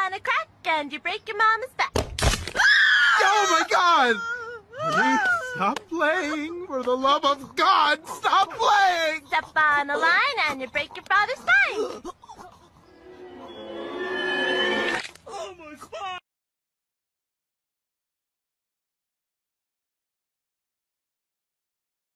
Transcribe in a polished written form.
on a crack and you break your mama's back. Oh my God! Honey, stop playing. For the love of God, stop playing! Step on a line and you break your father's spine.